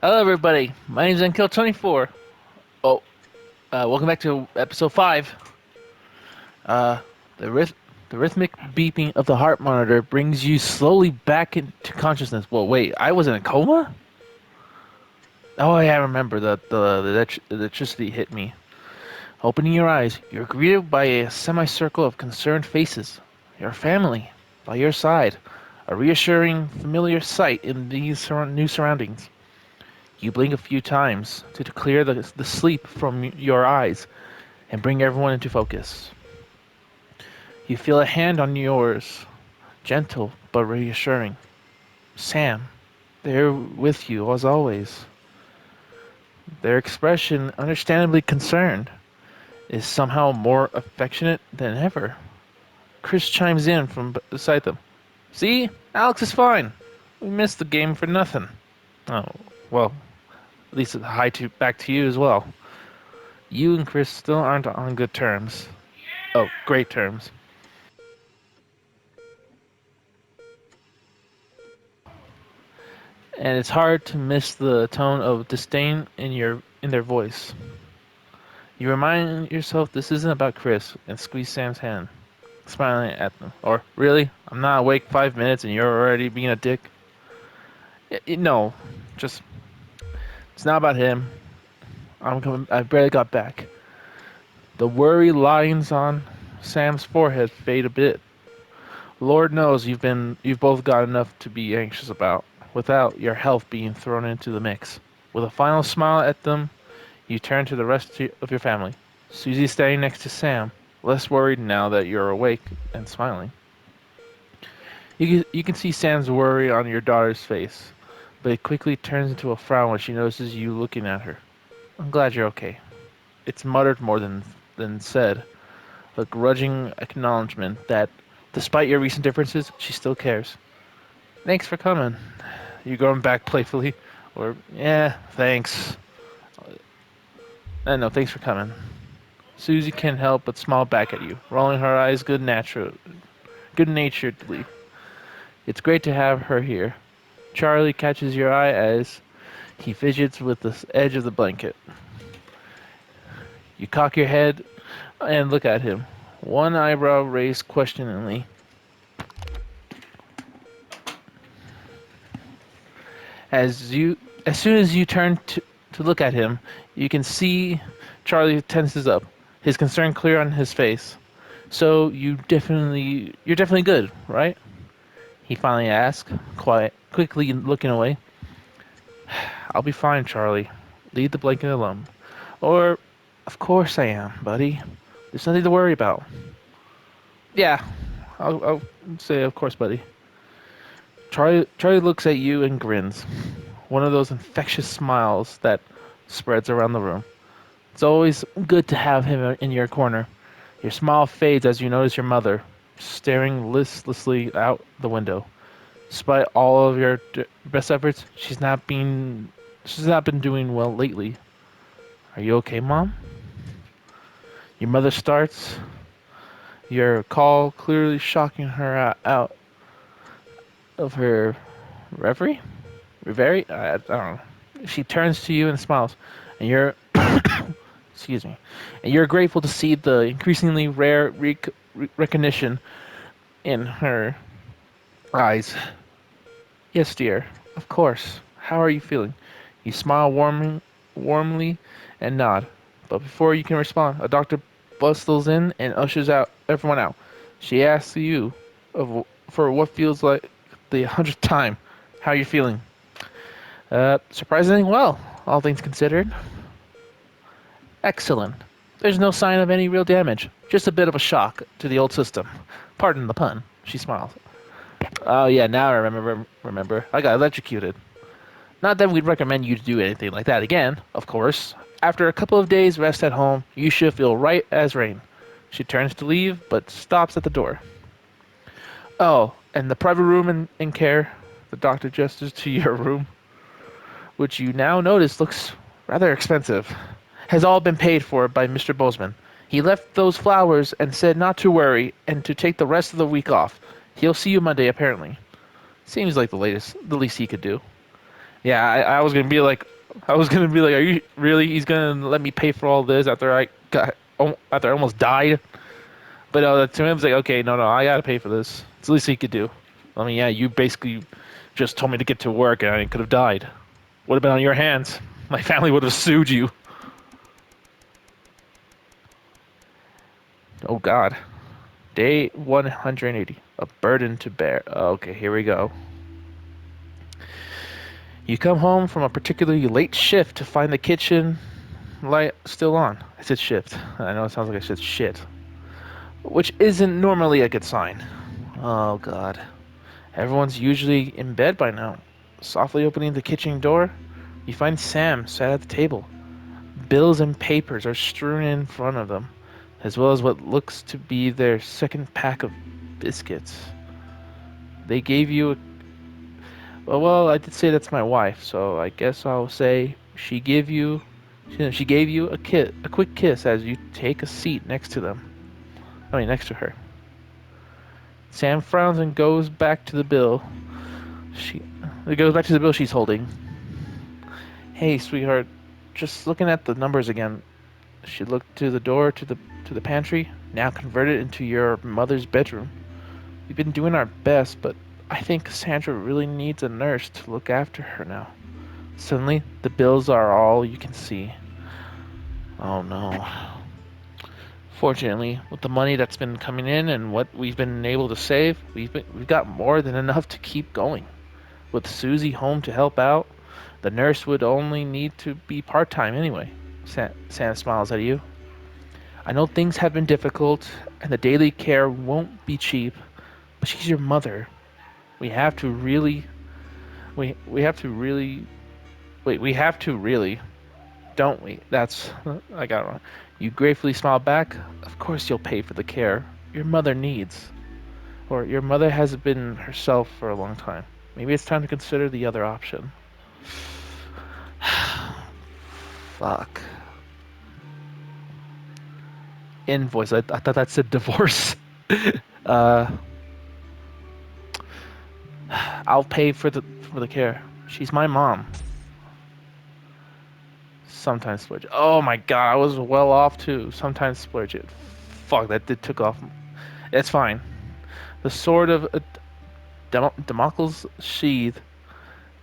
Hello, everybody. My name's Nkill24. Oh, welcome back to episode 5. Uh, the, ryth- the rhythmic beeping of the heart monitor brings you slowly back into consciousness. Well, wait, I was in a coma? Oh, yeah, I remember the electricity hit me. Opening your eyes, you're greeted by a semicircle of concerned faces. Your family, by your side. A reassuring, familiar sight in these new surroundings. You blink a few times to clear the sleep from your eyes and bring everyone into focus. You feel a hand on yours, gentle but reassuring. Sam, they're with you as always. Their expression, understandably concerned, is somehow more affectionate than ever. Chris chimes in from beside them. See, Alex is fine. We missed the game for nothing. Oh, well, at least hi to back to you as well. You and Chris still aren't on good terms. Oh, great terms. And it's hard to miss the tone of disdain in their voice. You remind yourself this isn't about Chris and squeeze Sam's hand, smiling at them. Or really, I'm not awake 5 minutes and you're already being a dick. No, just it's not about him. I'm coming. I barely got back. The worry lines on Sam's forehead fade a bit. Lord knows you've both got enough to be anxious about, without your health being thrown into the mix. With a final smile at them, you turn to the rest of your family. Susie standing next to Sam, less worried now that you're awake and smiling. You can see Sam's worry on your daughter's face, but it quickly turns into a frown when she notices you looking at her. I'm glad you're okay. It's muttered more than said, a grudging acknowledgement that, despite your recent differences, she still cares. Thanks for coming. You going back playfully? Or, yeah, thanks. No, thanks for coming. Susie can't help but smile back at you, rolling her eyes good-naturedly. It's great to have her here. Charlie catches your eye as he fidgets with the edge of the blanket. You cock your head and look at him, one eyebrow raised questioningly. As you, as soon as you turn to look at him, you can see Charlie tenses up, his concern clear on his face. So you're definitely good, right? He finally asked, quickly looking away. I'll be fine, Charlie. Leave the blanket alone. Or, of course I am, buddy. There's nothing to worry about. Yeah, I'll say, of course, buddy. Charlie looks at you and grins. One of those infectious smiles that spreads around the room. It's always good to have him in your corner. Your smile fades as you notice your mother, staring listlessly out the window. Despite all of your best efforts, she's not been doing well lately. Are you okay, Mom? Your mother starts your call, clearly shocking her out of her reverie. Reverie? I don't know. She turns to you and smiles, and you're excuse me, and you're grateful to see the increasingly rare recognition in her eyes. Yes, dear. Of course. How are you feeling? You smile warmly and nod. But before you can respond, a doctor bustles in and ushers everyone out. She asks you for what feels like the 100th time. How are you feeling? Surprisingly well, all things considered. Excellent. There's no sign of any real damage. Just a bit of a shock to the old system. Pardon the pun. She smiles. Oh yeah, now I remember. I got electrocuted. Not that we'd recommend you to do anything like that again, of course. After a couple of days rest at home, you should feel right as rain. She turns to leave, but stops at the door. Oh, and the private room in care. The doctor gestures to your room, which you now notice looks rather expensive, has all been paid for by Mr. Bozeman. He left those flowers and said not to worry and to take the rest of the week off. He'll see you Monday, apparently. Seems like the least he could do. Yeah, I was gonna be like, I was gonna be like, are you really? He's gonna let me pay for all this after after I almost died? But to him, it's like, okay, no, I gotta pay for this. It's the least he could do. I mean, yeah, you basically just told me to get to work, and I could have died. Would have been on your hands. My family would have sued you. Oh God. Day 180. A burden to bear. Okay, here we go. You come home from a particularly late shift to find the kitchen light still on. I said shift. I know it sounds like I said shit. Which isn't normally a good sign. Oh God. Everyone's usually in bed by now. Softly opening the kitchen door, you find Sam sat at the table. Bills and papers are strewn in front of them, as well as what looks to be their second pack of biscuits. They gave you a well, I did say that's my wife, so I guess I'll say she gave you a quick kiss as you take a seat next to them. I mean, next to her. Sam frowns and goes back to the bill. She it goes back to the bill she's holding. Hey, sweetheart, just looking at the numbers again. She looked to the door to the pantry, now converted into your mother's bedroom. We've been doing our best, but I think Cassandra really needs a nurse to look after her now. Suddenly, the bills are all you can see. Oh no. Fortunately, with the money that's been coming in and what we've been able to save, we've got more than enough to keep going. With Susie home to help out, the nurse would only need to be part-time anyway. Sam smiles at you. I know things have been difficult and the daily care won't be cheap, but she's your mother. We have to really we have to really we have to really, don't we? That's I got it wrong. You gratefully smile back. Of course you'll pay for the care your mother needs. Or your mother has been herself for a long time. Maybe it's time to consider the other option. Fuck. Invoice. I thought that said divorce. uh, I'll pay for the care. She's my mom. Sometimes splurge. Oh my god, I was well off too. Sometimes splurge it. Fuck, that did took off. It's fine. The sword of Damocles sheath,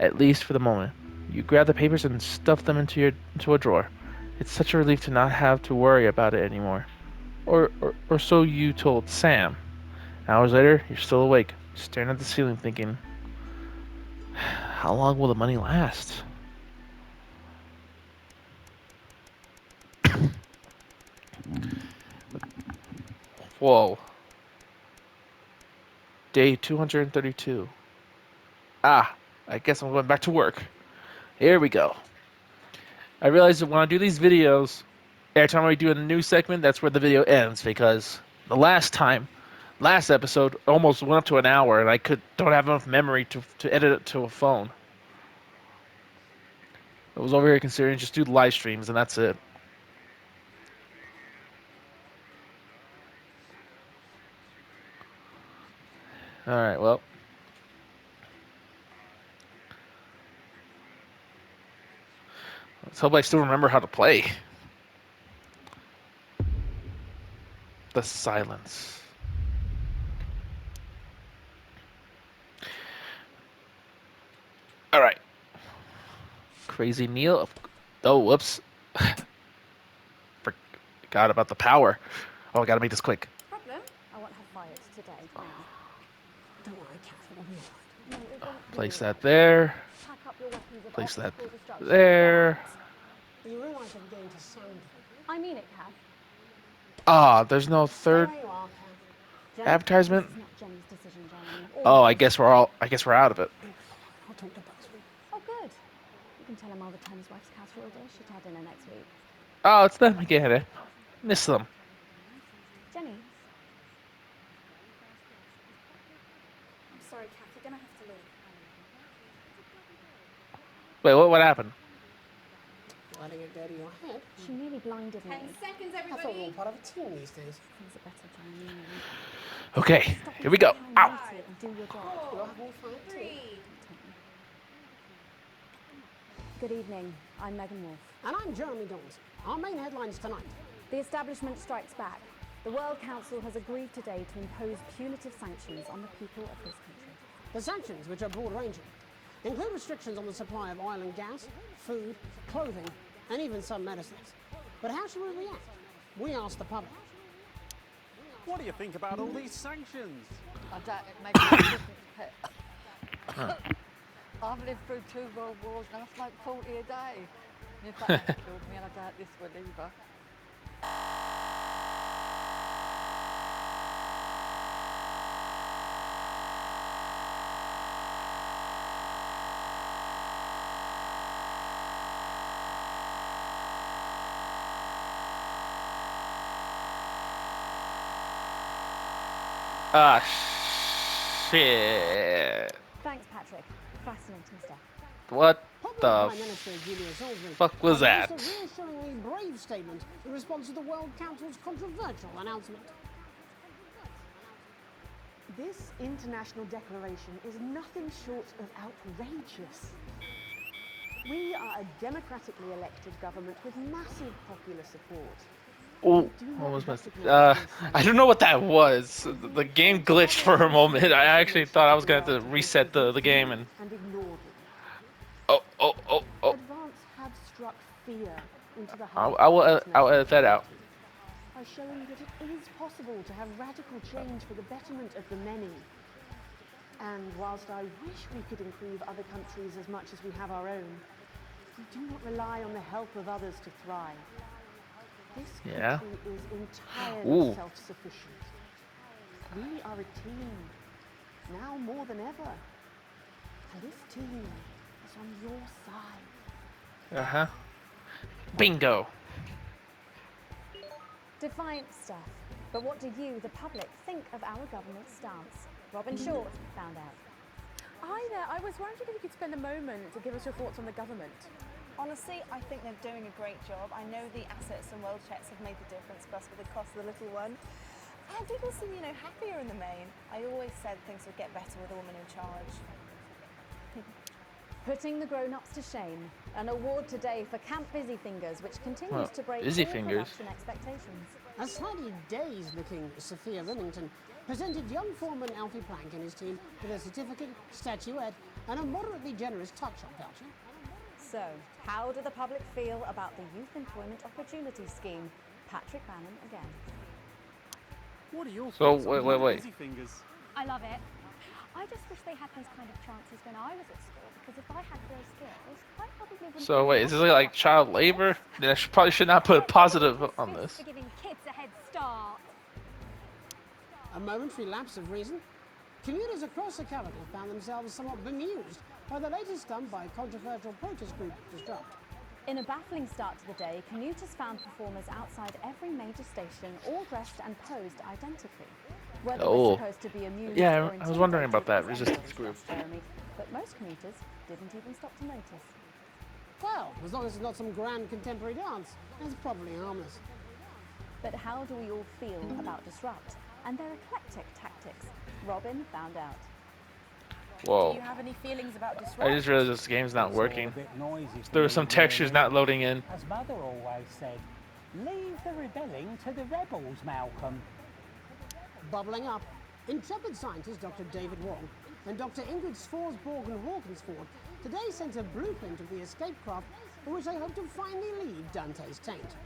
at least for the moment. You grab the papers and stuff them into a drawer. It's such a relief to not have to worry about it anymore. Or so you told Sam. Hours later, you're still awake, staring at the ceiling thinking, how long will the money last? Whoa. Day 232. Ah, I guess I'm going back to work. Here we go. I realize that when I do these videos, every time I do a new segment, that's where the video ends because the last episode almost went up to an hour, and I don't have enough memory to edit it to a phone. I was over here considering just do live streams, and that's it. All right, well, let's hope I still remember how to play. The silence. All right, Crazy Neil. Oh, whoops. Forgot about the power. Oh, I gotta make this quick. Problem? I want her fired today, now. Don't worry, Kath, it'll be alright. No, it won't Place be that alright. there. Pack up your weapons of Place that optical destruction. there. You realise I'm going to sound. I mean it, Kath. Ah, there's no Stay third where you are, Kath. Jenny, advertisement. this is not Jenny's decision, Jeremy. Oh, Or yours. I guess we're out of it. I'll talk to Buxley. Oh, good. You can tell him I'll return his wife's casserole dish. She'd had dinner next week. Oh, it's them again. Miss them. Jenny, I'm sorry, Kath, you're gonna have to leave. Wait, what happened? Letting it go to your head. she nearly blinded me. 10 seconds, I thought we were everybody. all part of a team these days. Things are better, Jeremy. Okay, Stop here we go. being Ow. naughty and do your job. You'll have more fun too. 3, Good evening. I'm Megan Wolf. And I'm Jeremy Dawes. Our main headlines tonight. The establishment strikes back. The World Council has agreed today to impose punitive sanctions on the people of this country. The sanctions, which are broad-ranging, include restrictions on the supply of oil and gas, food, clothing, and even some medicines. But how should we react? We asked the public. What do you think about all these sanctions? I doubt it makes a difference, Pet. I've lived through 2 world wars and I smoke 40 a day. And if that hasn't killed me, and I doubt this will either. Ah, shit. Thanks, Patrick. Fascinating stuff. What Popular the Prime Minister Julia Salisbury fuck was that? released a reassuringly brave statement in response to the World Council's controversial announcement. This international declaration is nothing short of outrageous. We are a democratically elected government with massive popular support. Oh, what was my? I don't know what that was. The game glitched for a moment. I actually thought I was gonna have to reset the game and. ignore them. Oh. Advance have struck fear into the I'll heart I'll edit that out. by showing that it is possible to have radical change for the betterment of the many. And whilst I wish we could improve other countries as much as we have our own, we do not rely on the help of others to thrive. This Yeah. country is entirely Ooh. self-sufficient. We are a team, now more than ever. And this team is on your side. Bingo. Defiant stuff. But what do you, the public, think of our government's stance? Robin Short found out. Hi there, I was wondering if you could spend a moment to give us your thoughts on the government. Honestly, I think they're doing a great job. I know the assets and world checks have made the difference for us with the cost of the little one. And people seem, happier in the main. I always said things would get better with a woman in charge. Putting the grown-ups to shame. An award today for Camp Busy Fingers, which continues Well, to break Busy all Fingers. production expectations. A slightly dazed-looking Sophia Remington presented young foreman Alfie Plank and his team with a certificate, statuette, and a moderately generous tuck-shop voucher. So, how do the public feel about the Youth Employment Opportunity Scheme? Patrick Bannon again. What are your So, thoughts on wait. Busy Fingers? I love it. I just wish they had those kind of chances when I was at school, because if I had those skills, I probably wouldn't. So wait, is this like child labor? Then I probably should not put a positive on this. For giving kids a head start. A momentary lapse of reason. Commuters across the capital found themselves somewhat bemused by the latest stunt by controversial protest group Disrupt. In a baffling start to the day, commuters found performers outside every major station, all dressed and posed identically. Whether Oh. we're supposed to be amused Yeah, or I was wondering about that intimidated resistance is group. anyone's guess, Jeremy, but most commuters didn't even stop to notice. Well, as long as it's not some grand contemporary dance, it's probably harmless. But how do we all feel about Disrupt and their eclectic tactics? Robin found out. Do Whoa. you have any feelings about I disrupt? just realized this game's not It's all a working. bit noisy for There were me, some textures not loading in. As Mother always said, leave the rebelling to the rebels, Malcolm. Bubbling up, intrepid scientist Dr. David Wong and Dr. Ingrid Sforsborg-Hawkinsford today sent a blueprint of the escape craft for which they hope to finally leave Dante's taint.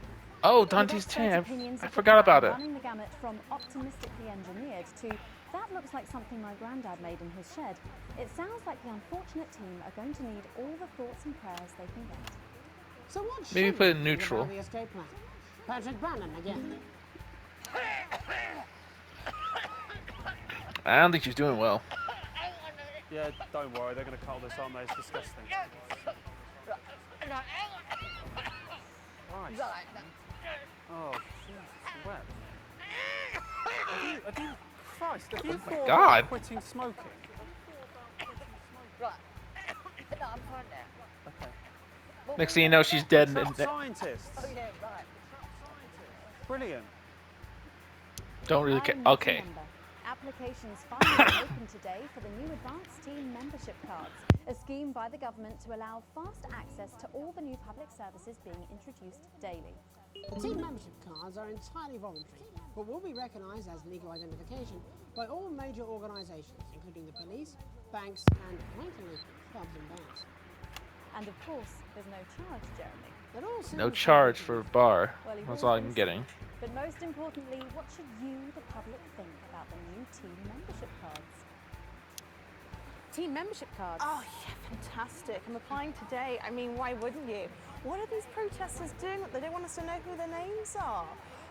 Oh, The Dante's expert Taint. opinions I of the forgot about crowd it. Running the gamut from optimistically engineered to that looks like something my granddad made in his shed. It sounds like the unfortunate team are going to need all the thoughts and prayers they can get. So what Maybe should put it we think neutral. about the escape plan? Patrick Bannon again. I don't think she's doing well. Yeah, don't worry, they're going to cut all this, aren't they? It's disgusting. Christ. Oh, Jesus, wet. Christ, have you thought God. about quitting smoking? Right. No, I'm fine now. Okay. Next thing you know, she's dead. Top scientists. Oh, yeah, right. Brilliant. Don't really care. I'll Okay. remember. At applications finally opened today for the new Advanced Team Membership Cards, a scheme by the government to allow fast access to all the new public services being introduced daily. The team membership cards are entirely voluntary, but will be recognised as legal identification by all major organisations, including the police, banks, and, thankfully, pubs and bars. And of course, there's no charge, Jeremy. It all No sounds charge so for good. bar. Well, you've That's all all been I'm getting. But most importantly, what should you, the public, think about the new team membership cards? Team membership cards. Oh, yeah, fantastic. I'm applying today. I mean, why wouldn't you? What are these protesters doing that they don't want us to know who their names are?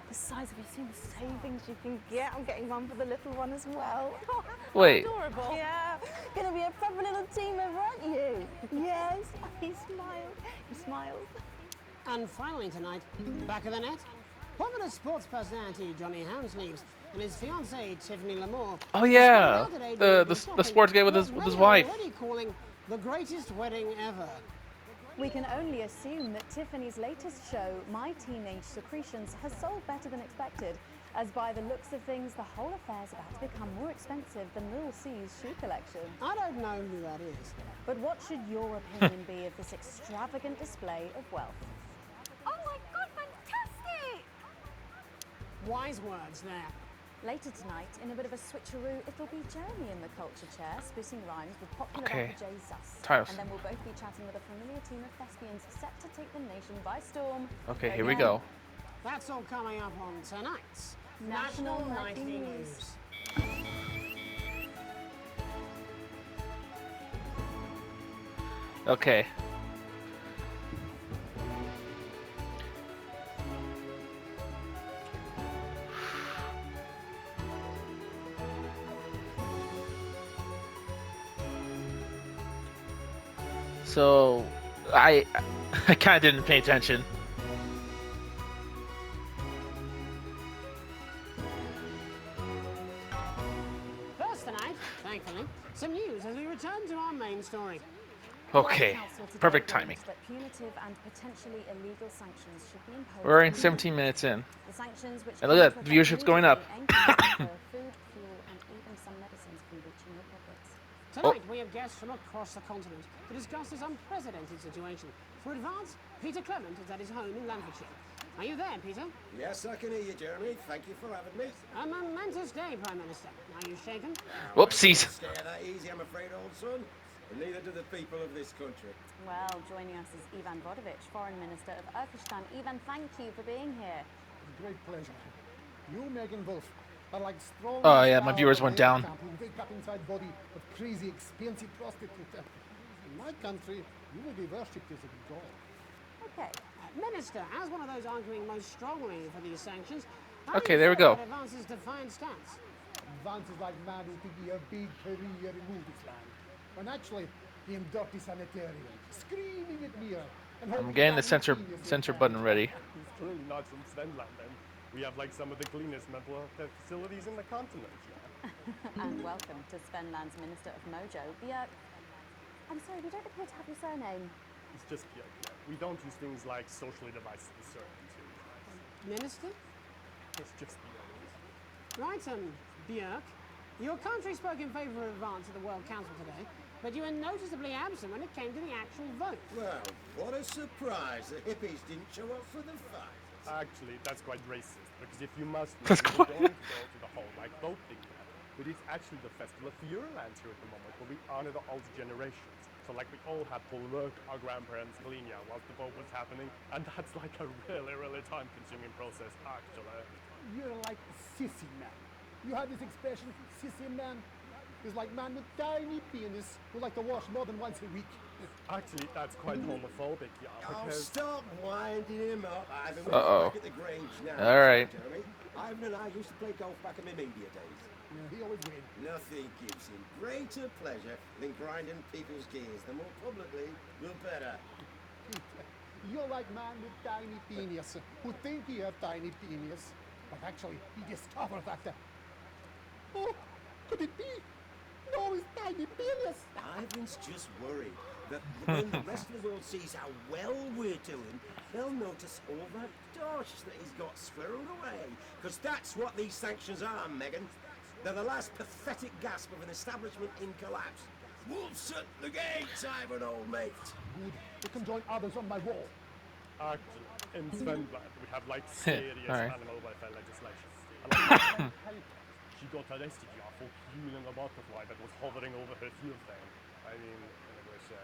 Besides, have you seen the savings you can get? I'm getting one for the little one as well. Wait. Adorable. Yeah, gonna be a proper little team member, aren't you? Yes. He smiled. He smiled. And finally tonight, back of the net, popular sports personality Johnny Hamsleeves and his fiancée Tiffany Lamore. Oh yeah, the shopping sports guy with his what many are wife. already calling the greatest wedding ever. We can only assume that Tiffany's latest show, My Teenage Secretions, has sold better than expected, as by the looks of things, the whole affair's about to become more expensive than Little C's shoe collection. I don't know who that is. But what should your opinion be of this extravagant display of wealth? Oh my god, fantastic! Wise words there. Later tonight, in a bit of a switcheroo, it'll be Jeremy in the culture chair, spitting rhymes with popular Okay. rapper Jay Zus. Tiles. And then we'll both be chatting with a familiar team of thespians set to take the nation by storm. Okay, here we go. That's all coming up on tonight's National Nightly Nightly News. Okay. So, I kind of didn't pay attention. First tonight, thankfully, some news as we return to our main story. Okay, perfect timing. That punitive and potentially illegal sanctions should be imposed. We're already 17 minutes in. The sanctions which And look at come that, into effect viewership's going up. immediately aim to deter food, fuel, and even some medicines from reaching your pockets. Tonight, we have guests from across the continent to discuss this unprecedented situation. For Advance, Peter Clement is at his home in Lancashire. Are you there, Peter? Yes, I can hear you, Jeremy. Thank you for having me. A momentous day, Prime Minister. Are you shaken? Whoopsies. Don't stare that easy, I'm afraid, old son. And neither do the people of this country. Well, joining us is Ivan Vodovich, Foreign Minister of Urkistan. Ivan, thank you for being here. It's a great pleasure. You, Megan Wolf, are like strong. Oh, yeah, my viewers went down. Who wake up inside body of crazy, expensive prostitute. In my country, you will be worshipped as a god. Okay. Minister, as one of those arguing most strongly for these sanctions, how Okay, do you there we feel go. about Advance's defiant stance? Advance is like man who could be a big career in movie land. When actually, he in dirty sanitarium, screaming at me. I'm getting the censor button ready. It's clearly not from Svenland, and we have like some of the cleanest mental health facilities in the continent. And welcome to Svenland's Minister of Mojo, Björk. I'm sorry, we don't appear to have your surname. It's just Björk. We don't use things like socially divided surnames. Minister? It's just Björk. Right, Björk. Your country spoke in favour of Advance at the World Council today, but you were noticeably absent when it came to the actual vote. Well, what a surprise. The hippies didn't show up for the fight. Actually, that's quite racist, because if you must know, That's we quite- don't go to the whole like voting club, but it's actually the Festival of Feuerland here at the moment, where we honor the old generations. So like we all had Paul Rourke, our grandparents, Galicia, whilst the vote was happening, and that's like a really time-consuming process, actually. You're like sissy man. You have this expression, sissy man. Is like man with tiny penis who like to wash more than once a week. Actually, that's quite homophobic, yeah, Oh, because... stop winding him up. Ivan, we're Uh-oh. back at the Grange now. All right. Jeremy. Ivan and I used to play golf back in my media days. Yeah, he always wins. Nothing gives him greater pleasure than grinding people's gears. The more publicly, the better. You're like man with tiny penis who think he have tiny penis, but actually he discovered that. Oh, could it be? No, it's tiny penis. Ivan's just worried that when the rest of the world sees how well we're doing, they'll notice all that dosh that he's got squirreled away. Because that's what these sanctions are, Megan. They're the last pathetic gasp of an establishment in collapse. Wolves at the gates, Ivan, old mate. Good. You can join others on my wall. Actually, in Finland, we have like serious Alright. animal welfare legislation. And like, she got arrested, yeah, for killing a butterfly that was hovering over her fuel tank. I mean, it was a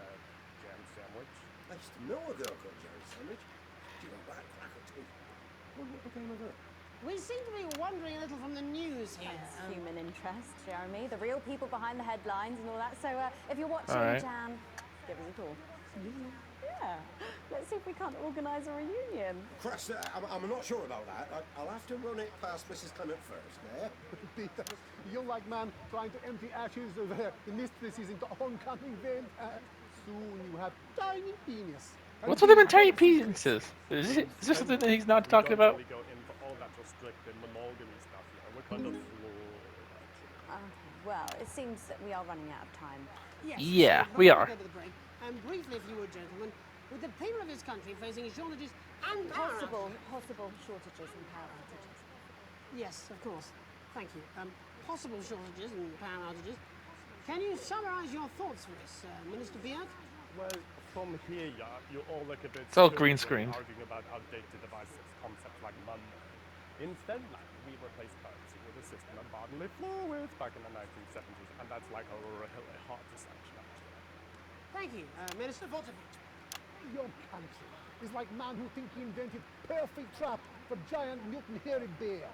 jam sandwich. I used to know a girl called Jerry Sandwich. She got that cracker too. Wonder what became of her. We seem to be wandering a little from the news here. It's human interest, Jeremy. The real people behind the headlines and all that. So if you're watching, Alright. Jan, give us a call. Yeah. Let's see if we can't organise a reunion. Christ, I'm not sure about that. I'll have to run it past Mrs. Clement first, eh? Peter, you're like man trying to empty ashes of the mistresses into homecoming veil. Soon you have tiny penis. What's with him and tiny penises? Is this something that he's not talking about? We go into all that restricted monogamy stuff here. We're kind of flawed, actually. Okay, well, it seems that we are running out of time. Yes, Yeah, so we before are. Go to the break, briefly, if you would, gentlemen, with the people of this country facing shortages and power Possible shortages and power outages. Yes, of course. Thank you. Possible shortages and power outages. Can you summarise your thoughts for us, Minister Beard? Well, from here, yeah, you all look a bit It's all silly green when screened. arguing about outdated devices, concepts like money. Instead, like, we replaced currency with a system of bodily fluids back in the 1970s, and that's like a really hard distinction, actually. Thank you, Minister Voltovich. Your country is like man who think he invented perfect trap for giant mutant hairy bear.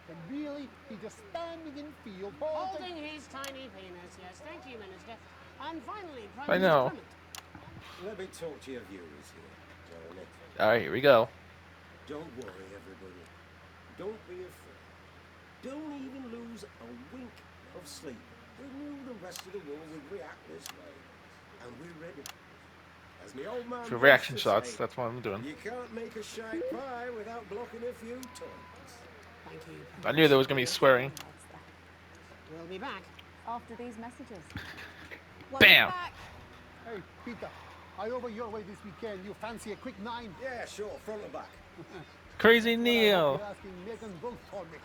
And really, he's just standing in field Holding his tiny penis, yes. Thank you, Minister. And finally, Prime I Minister know. Clement. Let me talk to your viewers here, Jeremy. Alright, here we go. Don't worry, everybody. Don't be afraid. Don't even lose a wink of sleep. We knew the rest of the world would react this way. And we're ready. As my old man For used reaction to shots, say, that's what I'm doing. you can't make a shite pie without blocking a few tongues. Thank you. I knew there was gonna be swearing. We'll be back. After these messages. Bam! Hey, Peter, I over your way this weekend. You fancy a quick 9? Yeah, sure, front or back. Crazy Well, I hope Neil. you're asking Megan vote for me.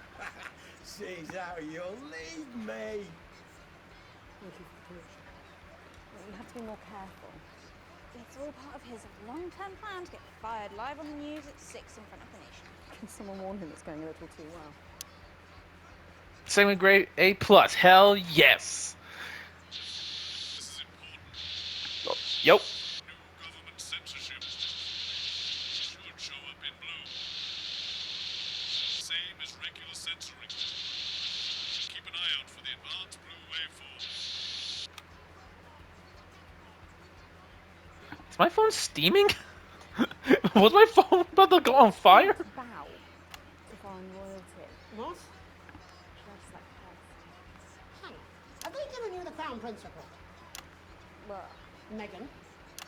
Sees how you'll leave me. Thank you for the correction. Well, you have to be more careful. It's all part of his long-term plan to get fired live on the news at 6 in front of the nation. Can someone warn him it's going a little too well? Segment grade A plus. Hell yes. Oh, yo. Government censorship should show up in blue. Same as regular censoring. Keep an eye out for the advanced blue waveform. Is my phone steaming? Was my phone about to go on fire? Bow to foreign royalty. What? Just like Christ. Hang on. Have they given you the Crown Prince report? Well, Meghan?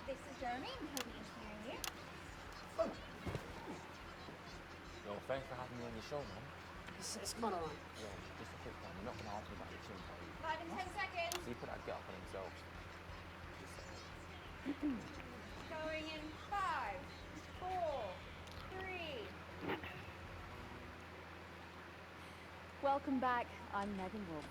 This is Jeremy. I'm hoping to hear you. Yo, thanks for having me on your show, man. It's quite alright. Yo, just a quick one. You're not gonna ask me about the chin, are you? 5 and 10 seconds. People that get up on themselves. Going in 5, 4, 3. welcome back. I'm Megan Wolf.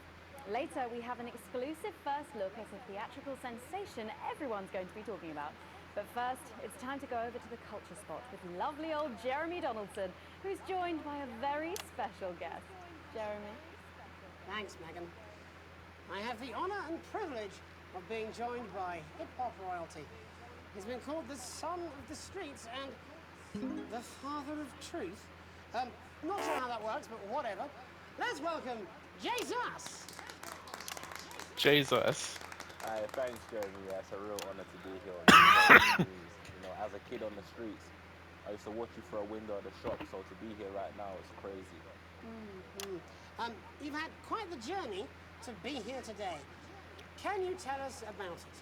Later, we have an exclusive first look at a theatrical sensation everyone's going to be talking about. But first, it's time to go over to the culture spot with lovely old Jeremy Donaldson, who's joined by a very special guest. Jeremy? Thanks, Megan. I have the honour and privilege of being joined by hip-hop royalty. He's been called the son of the streets and the father of truth. Not sure how that works, but whatever. Let's welcome Jesus! Jesus. Thanks, Jeremy. Yeah, it's a real honor to be here on the news. You know, as a kid on the streets, I used to watch you through a window of the shop, so to be here right now is crazy. You've had quite the journey to be here today. Can you tell us about it?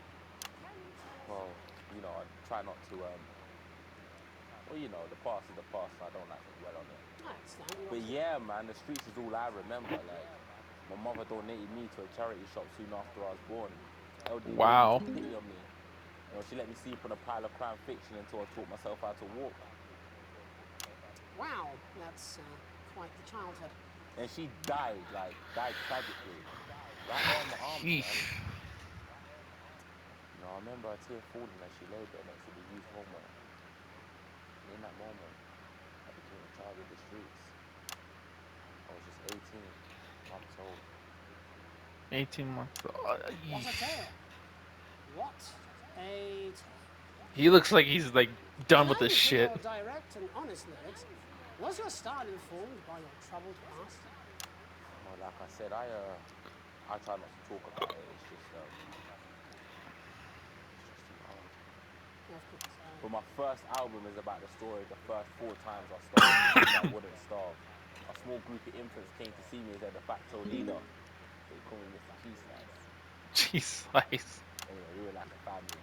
Well, you know, I try not to, well, you know, the past is the past, so I don't like to dwell on it. I understand. But yeah, man, the streets is all I remember. Like, my mother donated me to a charity shop soon after I was born. LD Wow. took pity on me. You know, she let me sleep on a pile of crime fiction until I taught myself how to walk. Wow, that's quite the childhood. and she died tragically. Right there in my arms, man. Sheesh. You know, I remember a tear falling as she lay there next to the youth home. And in that moment, I became a child of the streets. I was just 18 months old. 18 months. What a tale. What a tale. He looks like he's like done with this Known for shit. your direct and honest lyrics, was your style informed by your troubled past? Well, like I said, I try not to talk about it. It's just too hard. Yeah, of course. But my first album is about the story of the first 4 times I starved because I wouldn't starve. A small group of infants came to see me as their de facto leader. They called me Mr. Cheese Slice. Cheese slice. Anyway, we were like a family.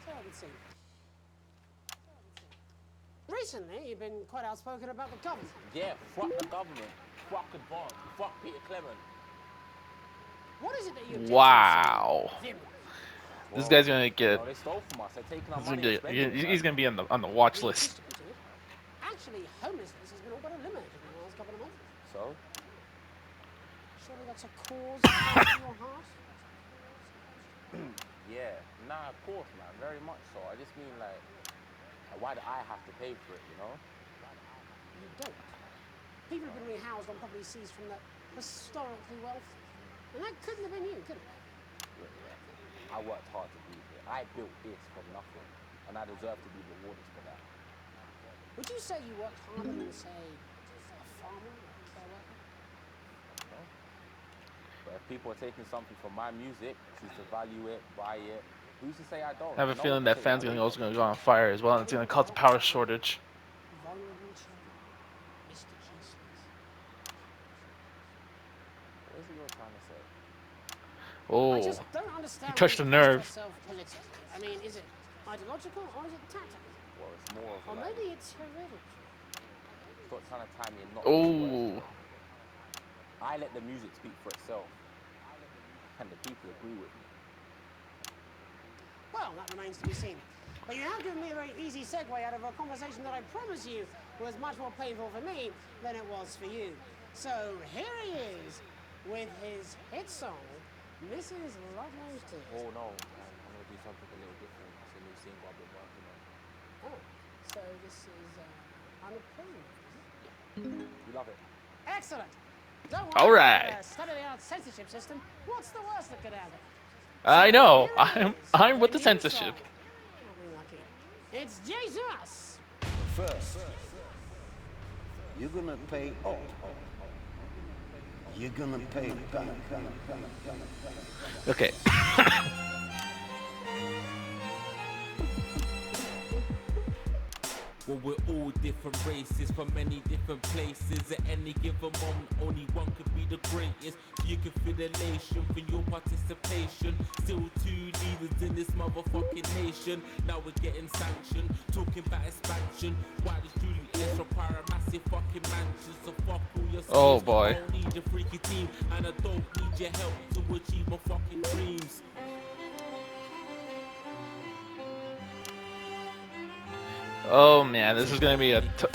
So I would see. Recently, you've been quite outspoken about the government. Yeah, fuck the government. Fuck advance. Fuck Peter Clement. What is it that you Wow. did? This guy's gonna get. They stole from us. They're taking our He's money. gonna, he's gonna be on the watch list. Actually, homelessness has been all but eliminated in the last couple of months. So? Surely that's a cause close to your heart? Yeah. Nah, of course, man. Very much so. I just mean, like, why do I have to pay for it, you know? You don't. People have been rehoused on property seized from the historically wealthy. And that couldn't have been you, could it? I worked hard to be here. I built this from nothing, and I deserve to be rewarded for that. Would you say you worked harder than, say, a farmer or a care worker? No. But if people are taking something from my music, choose to value it, buy it, who's to say I don't? I have a feeling that fans are also gonna go on fire as well, and it's gonna cause a power shortage. Vulnerable children. Mr. Jesus. What is it you're trying to say? Oh, I just don't understand. he touched a nerve. I mean, is it ideological or is it tactical? Well, it's more of Or like, maybe it's hereditary. stop trying to tie me in knots. Oh. I let the music speak for itself, and the people agree with me. Well, that remains to be seen. But you have given me a very easy segue out of a conversation that I promise you was much more painful for me than it was for you. So here he is with his hit song, Mrs. Ludlow's Tears. Oh no, I'm gonna do something a little different. It's a new single I've been working on. Oh, so this is unapproval, is it? You love it. Excellent. Don't worry All right. about the state-of-the-art censorship system. What's the worst that could happen? I know. I'm with the censorship. It's Jesus. First, you're gonna pay up. You're gonna pay back. Okay. Well, we're all different races from many different places. At any given moment, only one could be the greatest. You can feel the elation for your participation. Still two leaders in this motherfucking nation. Now we're getting sanctioned, talking about expansion. Why does Julius require a massive fucking mansion? So fuck all your Oh, schemes. boy. I don't need your freaky team, and I don't need your help to achieve my fucking dreams. Oh man, this is gonna be a difficult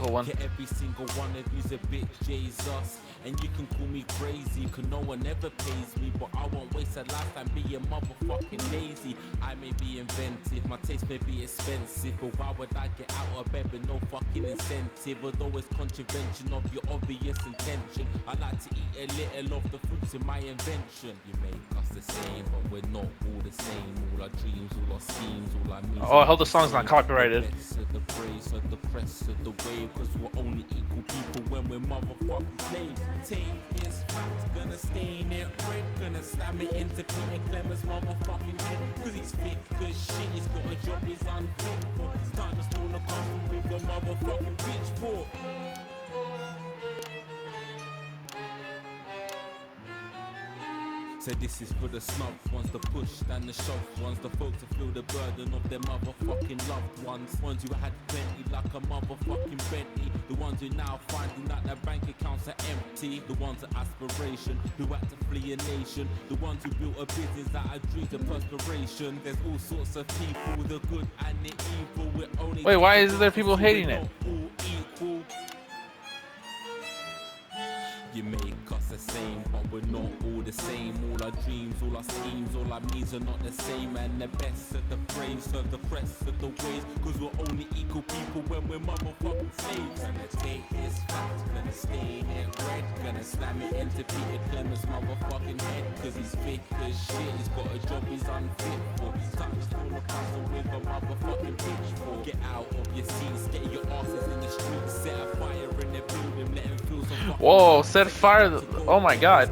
one. Every single one of you's a bit Jesus, and you can call me crazy, 'cause no one ever pays me, but I won't waste a lifetime being motherfucking lazy. I may be inventive, my taste may be expensive, but why would I get out of bed with no fucking incentive? Although it's contravention of your obvious intention, I like to eat a little of the fruits of my invention. You make us the same, but we're not all the same. All our dreams, all our schemes, all our means. Oh, I hope the song's not copyrighted. The praise of the crest of the wave, 'cause we're only equal people when we're motherfucking slaves. Take his facts, gonna stain it red, gonna slam it into Peter Clement's motherfucking head, 'cause he's fit as shit, he's got a job he's unfit for. It's time to stone the country with the motherfucking pitchfork. So this is for the snub ones, the push and the shove ones, the folks that feel the burden of their motherfucking loved ones who had plenty like a motherfucking Bentley, the ones who now finding that their bank accounts are empty, the ones of aspiration who had to flee a nation, the ones who built a business out of dreams of perspiration. There's all sorts of people, the good and the evil. We're only Wait, why is there people hating it? all equal. You make us the same, but we're not all the same. All our dreams, all our schemes, all our means are not the same. And the best of the brave serve the rest of the ways. Cause we're only equal people when we're motherfucking slaves. Gonna take this fact, gonna stain it red. Gonna slam it into Peter Clemens' motherfucking head. Cause he's thick as shit, he's got a job he's unfit for. Touched all the puzzle with a motherfucking pitchfork. Get out of your seats, get your asses in the streets. Set a fire in the building, let him feel some fucking. Whoa, set fire. Oh my god.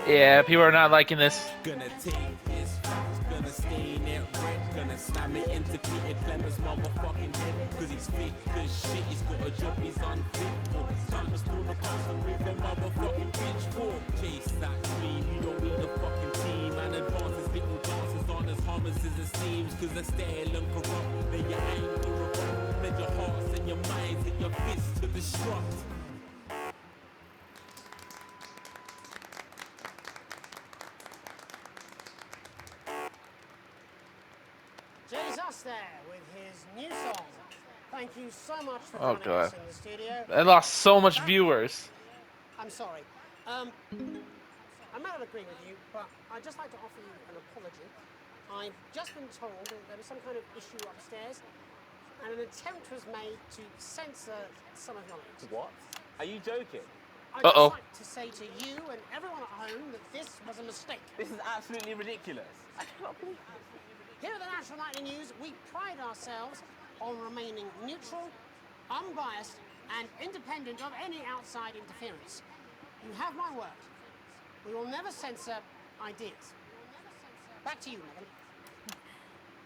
Yeah, people are not liking this. Gonna take his facts, gonna stain it red, gonna slam it into Peter Clemens' motherfucking head. Cause he's thick as shit, he's got a job he's unfit for. Time to store the puzzle with a motherfucking pitchfork. Chase that dream, you don't need a fucking team. And advance his little dances aren't as harmless as it seems. Cause they're stale and corrupt, then your anger erupt. Then your hearts and your minds and your fists to destruct. Jesus there with his new song. Thank you so much for Oh joining us god. in the studio. I lost so much viewers. I'm sorry. I might not agree with you, but I'd just like to offer you an apology. I've just been told that there was some kind of issue upstairs, and an attempt was made to censor some of your lyrics. What? Are you joking? I'd just like to say to you and everyone at home that this was a mistake. This is absolutely ridiculous. I cannot believe this. Here at the National Nightly News, we pride ourselves on remaining neutral, unbiased, and independent of any outside interference. You have my word. We will never censor ideas. Back to you, Megan.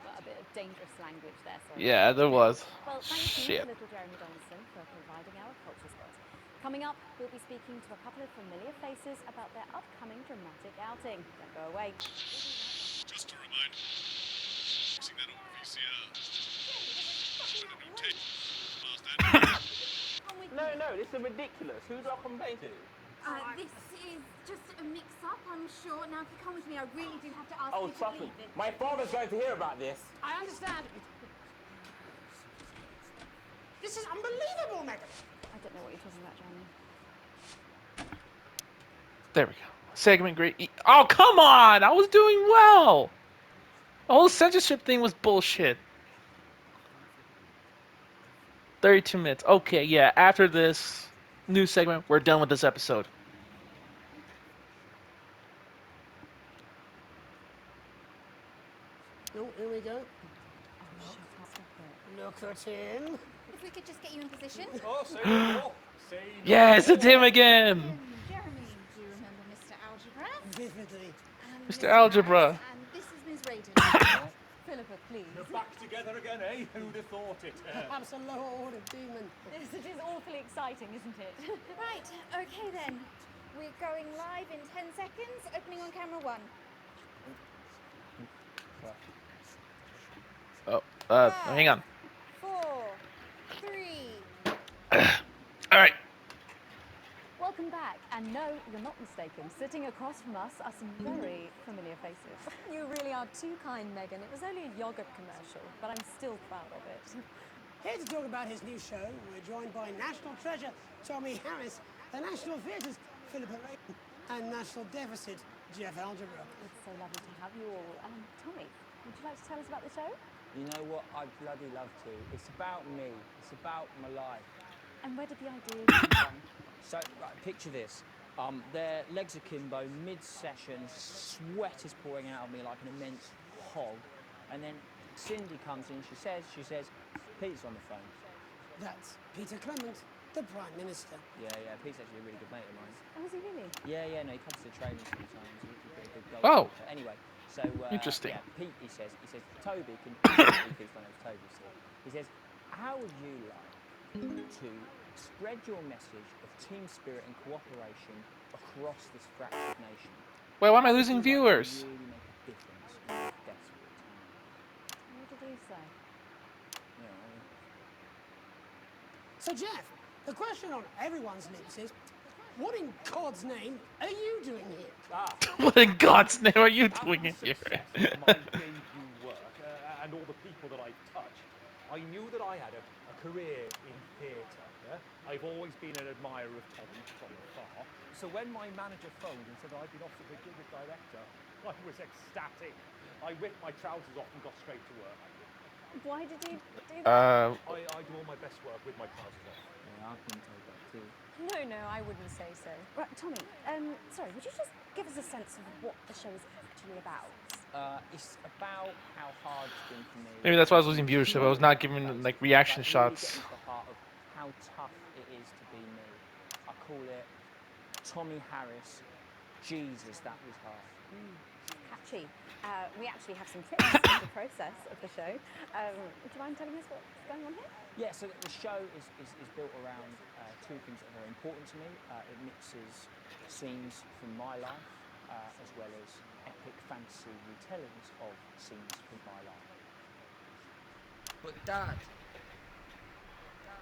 Got a bit of dangerous language there, sorry. Yeah, there was. Well, thank you Shit. to little Jeremy Donaldson for providing our culture spot. Coming up, we'll be speaking to a couple of familiar faces about their upcoming dramatic outing. Don't go away. Just a reminder, using that old VCR. With a new tape. No, this is ridiculous. Who do I complain to? This is just a mix-up, I'm sure. Now, if you come with me, I really do have to ask Oh, you to trust me. leave it. My father's going to hear about this. I understand. This is unbelievable, Megan. I don't know what you're talking about, Jeremy. There we go. Segment great. Oh, come on! I was doing well! The whole censorship thing was bullshit. 32 minutes. Okay, yeah, after this new segment, we're done with this episode. Oh, here we go. Look at him. If we could just get you in position. Oh, say no more. Say no Yes, it's him more. again! Jeremy, do you remember Mr. Algebra? Vividly. And Mr. Miss Algebra. Harris, and this is Ms. Radin. Philippa, please. You're back together again, eh? Who'd have thought it? Perhaps a low-order demon. Yes, it is awfully exciting, isn't it? Right, okay then. We're going live in 10 seconds, opening on camera 1. Oh, hang on. 4, 3. Alright. Welcome back, and no, you're not mistaken. Sitting across from us are some very familiar faces. You really are too kind, Megan. It was only a yogurt commercial, but I'm still proud of it. Here to talk about his new show, we're joined by National Treasure Tommy Harris, the National Theatre's Philippa Radin, and National Deficit Jeff Algebra. It's so lovely to have you all. Tommy, would you like to tell us about the show? You know what? I'd bloody love to. It's about me. It's about my life. And where did the idea come from? So, right, picture this. Their legs akimbo, mid-session, sweat is pouring out of me like an immense hog. And then Cindy comes in, she says, Pete's on the phone. That's Peter Clement, the Prime Minister. Yeah, Pete's actually a really good mate of mine. Oh, is he really? Yeah, no, he comes to the training sometimes. He's a good goal. Oh. Anyway, so Interesting. Yeah, Pete, he says, Toby can. Pete's my name's Toby. So he says, how would you like to spread your message of team spirit and cooperation across this fractured nation? Wait, why am I losing viewers? Really make a difference in this desperate time. What did he say? You know, So, Jeff, the question on everyone's lips is, what in God's name are you doing here? What in God's name are you doing here? My debut work and all the people that I touch, I knew that I had a career in theatre. Yeah? I've always been an admirer of Tommy from afar. So when my manager phoned and said I'd been offered the gig as director, I was ecstatic. I whipped my trousers off and got straight to work. Why did you do that? I do all my best work with my trousers off. Yeah, I've been told that too. No, I wouldn't say so. Right, Tommy, sorry, would you just give us a sense of what the show is actually about? It's about how hard it's been for me. Maybe that's why I was losing viewership. I was not giving like reaction shots. Really getting to the heart of how tough it is to be me. I call it Tommy Harris. Jesus, that was hard. Catchy. We actually have some tips in the process of the show. Would you mind telling us what's going on here? Yeah, so the show is built around two things that are very important to me. It mixes scenes from my life as well as epic fantasy retellings of scenes from my life. But Dad,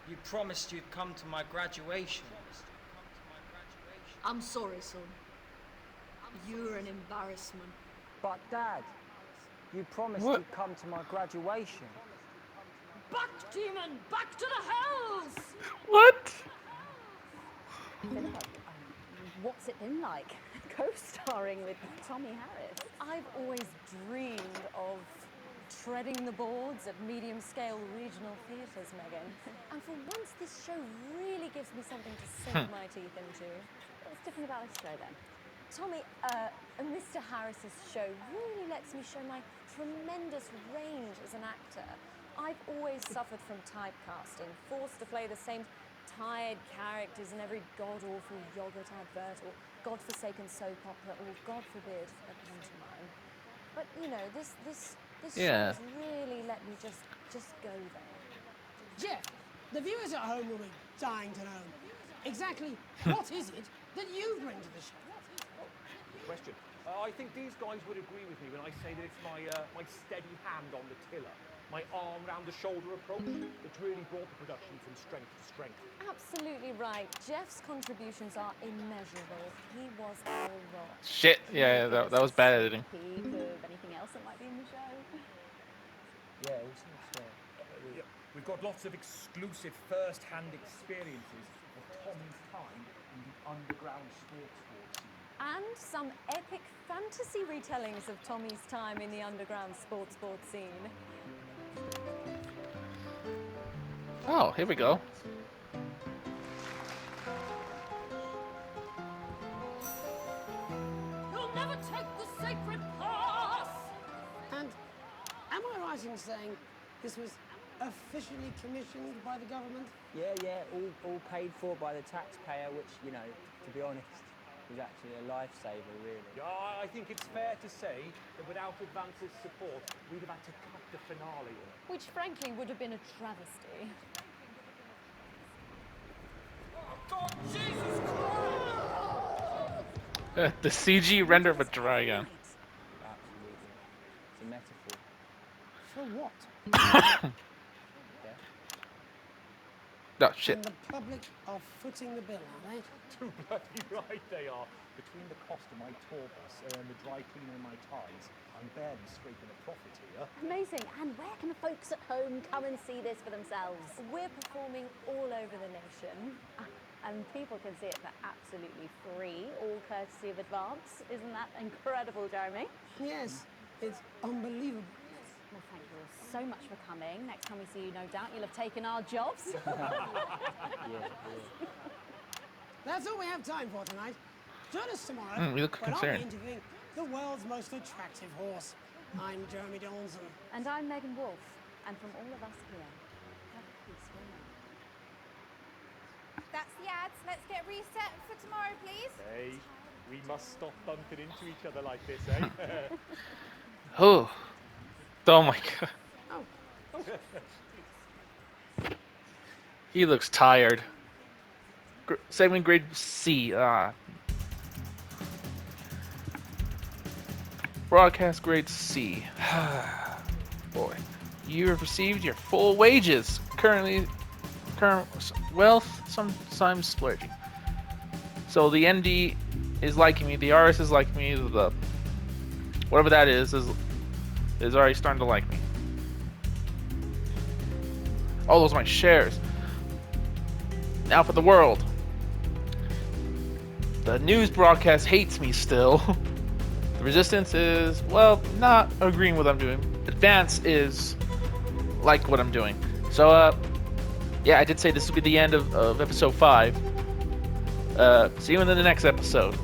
you promised you'd come to my graduation. I'm sorry, son. You're an embarrassment. But Dad, you promised you'd come to my graduation. Back, demon! Back to the hells! What? Philippa, what's it been like co-starring with Tommy Harris? I've always dreamed of treading the boards at medium-scale regional theatres, Megan. And for once, this show really gives me something to sink my teeth into. What's different about this show, then? Tommy, Mr. Harris's show really lets me show my tremendous range as an actor. I've always suffered from typecasting, forced to play the same tired characters in every god-awful yogurt advert or godforsaken soap opera or, God forbid, a pantomime. But, you know, this show has really let me just go there. Jeff, the viewers at home will be dying to know exactly what is it that you bring to the show? Question. I think these guys would agree with me when I say that it's my steady hand on the tiller, my arm round the shoulder approach that's really brought the production from strength to strength. Absolutely right. Jeff's contributions are immeasurable. He was our rock. Shit. Yeah, that was bad editing. Peek of anything else that might be in the show? Yeah, it was We've got lots of exclusive first-hand experiences of Tommy's time in the underground sports scene. And some epic fantasy retellings of Tommy's time in the underground sports scene. Oh, here we go. You'll never take the sacred path! And am I right in saying this was officially commissioned by the government? Yeah, all paid for by the taxpayer, which, you know, to be honest, was actually a lifesaver, really. Yeah, I think it's fair to say that without Advance's support, we'd have had to cut the finale. Which, frankly, would have been a travesty. God, Jesus Christ! The CG render of a dragon. Absolutely. It's a metaphor. For what? No, shit. And the public are footing the bill, are they? Too bloody right they are. Between the cost of my tour bus and the dry cleaning of my ties, I'm barely scraping a profit here. Amazing. And where can the folks at home come and see this for themselves? We're performing all over the nation. And people can see it for absolutely free, all courtesy of Advance. Isn't that incredible, Jeremy? Yes, it's unbelievable. Well, thank you all so much for coming. Next time we see you, no doubt you'll have taken our jobs. That's all we have time for tonight. Join us tomorrow You look when I'll concerned. be interviewing the world's most attractive horse. I'm Jeremy Donaldson. And I'm Megan Wolf. And from all of us here, have a peaceful night. That's the ads. Let's get reset for tomorrow, please. Hey, we must stop bumping into each other like this, eh? Oh. Oh my god. He looks tired. Segment grade C. Broadcast grade C. Boy. You have received your full wages. Current wealth, sometimes splurging. So the ND is liking me, the RS is liking me, the whatever that is already starting to like me. All those are my shares. Now for the world. The news broadcast hates me still. The resistance is, well, not agreeing with what I'm doing. Advance is like what I'm doing. So, yeah, I did say this will be the end of episode 5. See you in the next episode.